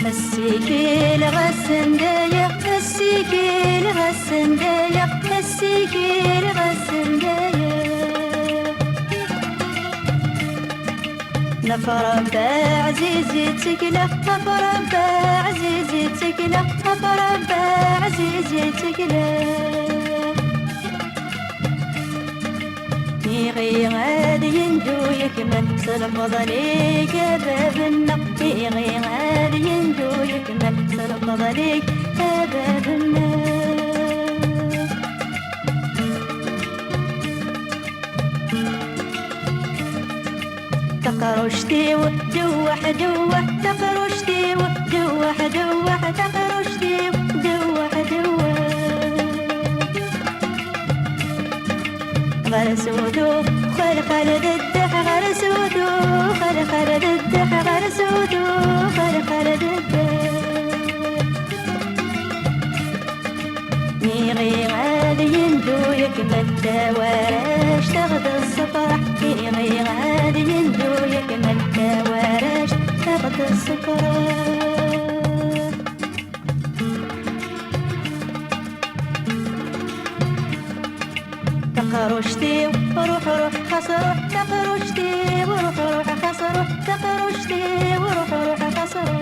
السيكيل غسندايا السيكيل غسندايا السيكيل غسندايا نفر بعزيزي تكلا نفر بعزيزي تكلا نفر بعزيزي تكلا يغي غادي يندو يكمل سلفض ليك بابنا يغي غادي يندو يكمل سلفض ليك بابنا تقرشتي ودوح دوح تقرشتي ودوح دوح تقرشتي ودوح دوح غرسودو خل خلد الدح غرسودو خل خلد الدح غرسودو خل خلد الدح ميغي غادي يندو يكمل دوارش تاخد الصفرح ميغي غادي يندو يكمل دوارش تاخد الصفرح تقرشتي وروح روح خسروح تقرشتي وروح روح خسروح تقرشتي وروح روح خسروح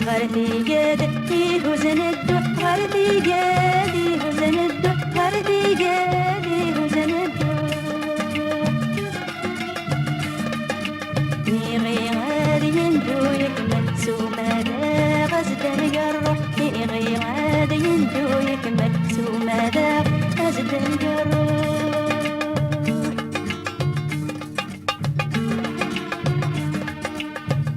غردي قاد يهوزن الدوح غردي قاد يهوزن الدوح غردي قاد يهوزن الدوح ميغي غادي يندو يكمل سومادا غزدا يروح ميغي غادي يندو يكمل سومادا غزدا يروح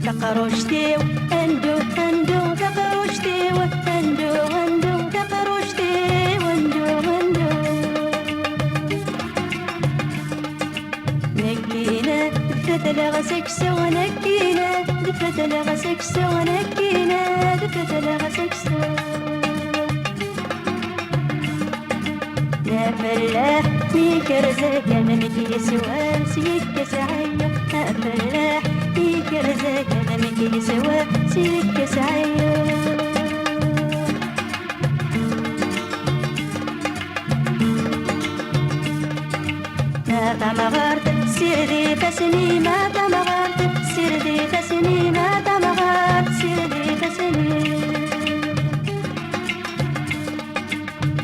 تقرشتي واندو اندو تقرشتي واندو اندو تقرشتي واندو اندو نكينا دفت لغسك سوا نكينا دفت لغسك سوا نكينا دفت لغسك سوا يا فلاح ميكر زكا منك يسوى سيك سعيا يا فلاح ميكر زكا منك يسوى سيك سعيا ما تمغرت سيردي فسني ما تمغرت سيردي فسني ما تمغرت سيردي فسني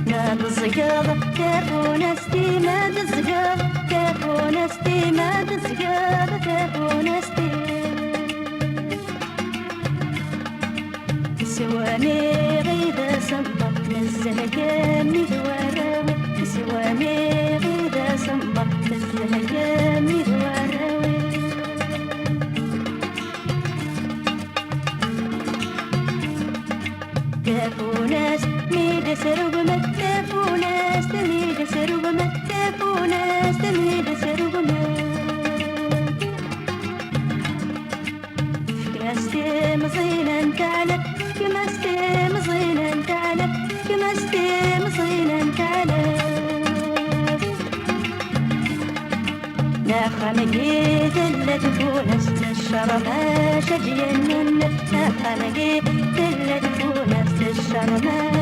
ما تزقض كافو نستي ما تزقض كافو نستي ما تزقض كافو نستي سواني غيدا صمت نزه كامي وراوي سواني غيدا صمت نزه كامي وراوي كافو ناس ميد سرقمت كافو ناس تميد سرقمت كافو ناس تميد سرقمت كمستي مصينا تعالى كمستي مصينا تعالى كمستي مصينا تعالى لا خمقي ذلة فونس الشرما شجيا لا خمقي ذلة فونس الشرما